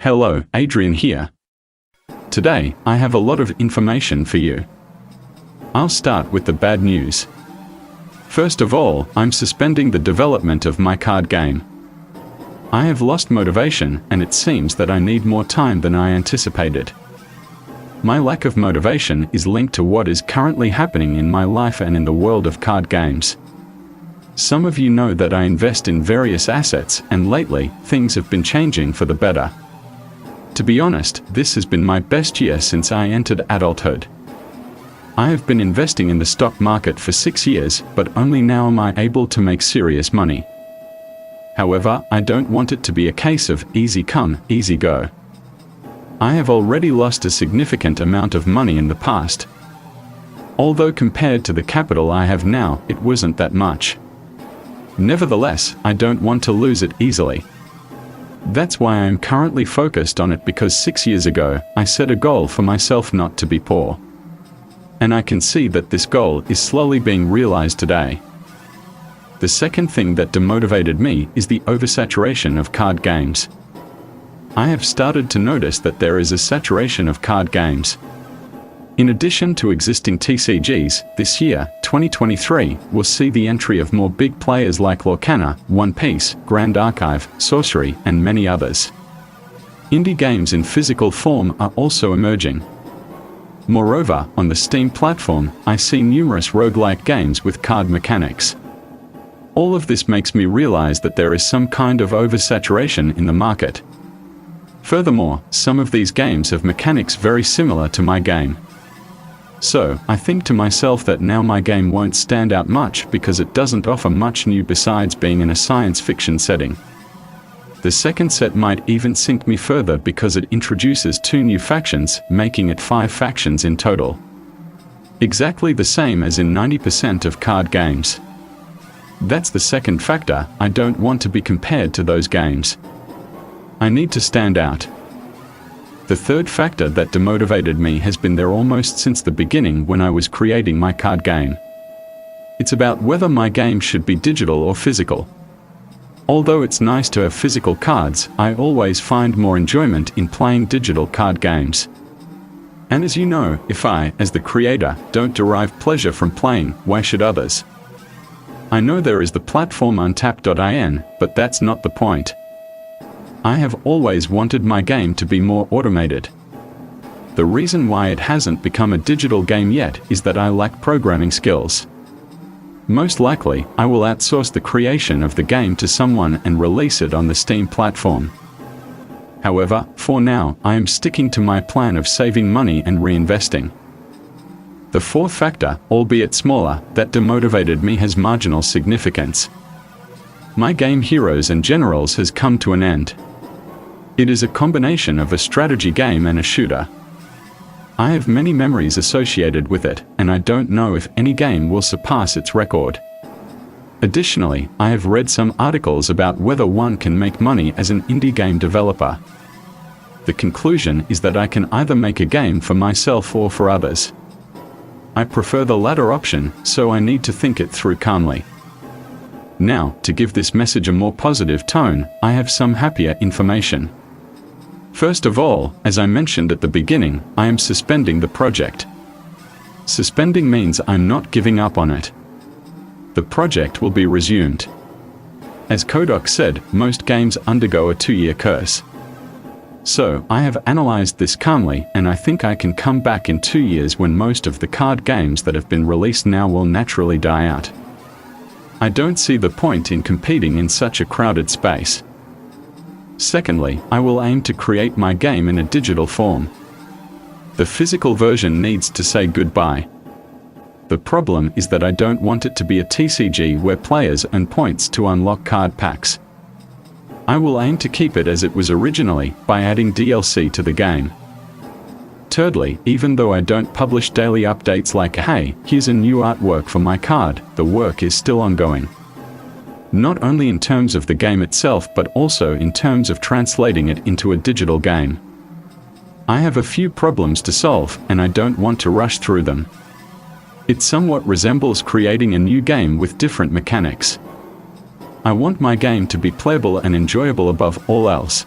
Hello, Adrian here. Today, I have a lot of information for you. I'll start with the bad news. First of all, I'm suspending the development of my card game. I have lost motivation, and it seems that I need more time than I anticipated. My lack of motivation is linked to what is currently happening in my life and in the world of card games. Some of you know that I invest in various assets, and lately, things have been changing for the better. To be honest, this has been my best year since I entered adulthood. I have been investing in the stock market for 6 years, but only now am I able to make serious money. However, I don't want it to be a case of easy come, easy go. I have already lost a significant amount of money in the past. Although compared to the capital I have now, it wasn't that much. Nevertheless, I don't want to lose it easily. That's why I am currently focused on it, because 6 years ago, I set a goal for myself not to be poor. And I can see that this goal is slowly being realized today. The second thing that demotivated me is the oversaturation of card games. I have started to notice that there is a saturation of card games. In addition to existing TCGs, this year, 2023, will see the entry of more big players like Lorcana, One Piece, Grand Archive, Sorcery, and many others. Indie games in physical form are also emerging. Moreover, on the Steam platform, I see numerous roguelike games with card mechanics. All of this makes me realize that there is some kind of oversaturation in the market. Furthermore, some of these games have mechanics very similar to my game. So, I think to myself that now my game won't stand out much because it doesn't offer much new besides being in a science fiction setting. The second set might even sink me further because it introduces 2 new factions, making it 5 factions in total. Exactly the same as in 90% of card games. That's the second factor. I don't want to be compared to those games. I need to stand out. The third factor that demotivated me has been there almost since the beginning when I was creating my card game. It's about whether my game should be digital or physical. Although it's nice to have physical cards, I always find more enjoyment in playing digital card games. And as you know, if I, as the creator, don't derive pleasure from playing, why should others? I know there is the platform Untapped.in, but that's not the point. I have always wanted my game to be more automated. The reason why it hasn't become a digital game yet is that I lack programming skills. Most likely, I will outsource the creation of the game to someone and release it on the Steam platform. However, for now, I am sticking to my plan of saving money and reinvesting. The fourth factor, albeit smaller, that demotivated me has marginal significance. My game Heroes and Generals has come to an end. It is a combination of a strategy game and a shooter. I have many memories associated with it, and I don't know if any game will surpass its record. Additionally, I have read some articles about whether one can make money as an indie game developer. The conclusion is that I can either make a game for myself or for others. I prefer the latter option, so I need to think it through calmly. Now, to give this message a more positive tone, I have some happier information. First of all, as I mentioned at the beginning, I am suspending the project. Suspending means I'm not giving up on it. The project will be resumed. As Kodak said, most games undergo a 2-year curse. So, I have analyzed this calmly, and I think I can come back in 2 years when most of the card games that have been released now will naturally die out. I don't see the point in competing in such a crowded space. Secondly, I will aim to create my game in a digital form. The physical version needs to say goodbye. The problem is that I don't want it to be a TCG where players earn points to unlock card packs. I will aim to keep it as it was originally, by adding DLC to the game. Thirdly, even though I don't publish daily updates like hey, here's a new artwork for my card, the work is still ongoing. Not only in terms of the game itself but also in terms of translating it into a digital game. I have a few problems to solve, and I don't want to rush through them. It somewhat resembles creating a new game with different mechanics. I want my game to be playable and enjoyable above all else.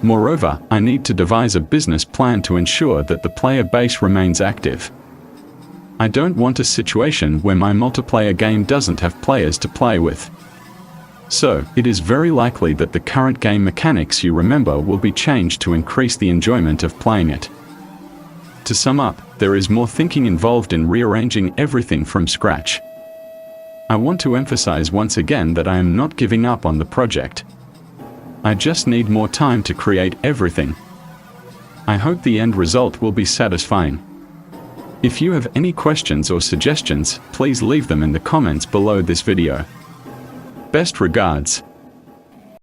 Moreover, I need to devise a business plan to ensure that the player base remains active. I don't want a situation where my multiplayer game doesn't have players to play with. So, it is very likely that the current game mechanics you remember will be changed to increase the enjoyment of playing it. To sum up, there is more thinking involved in rearranging everything from scratch. I want to emphasize once again that I am not giving up on the project. I just need more time to create everything. I hope the end result will be satisfying. If you have any questions or suggestions, please leave them in the comments below this video. Best regards.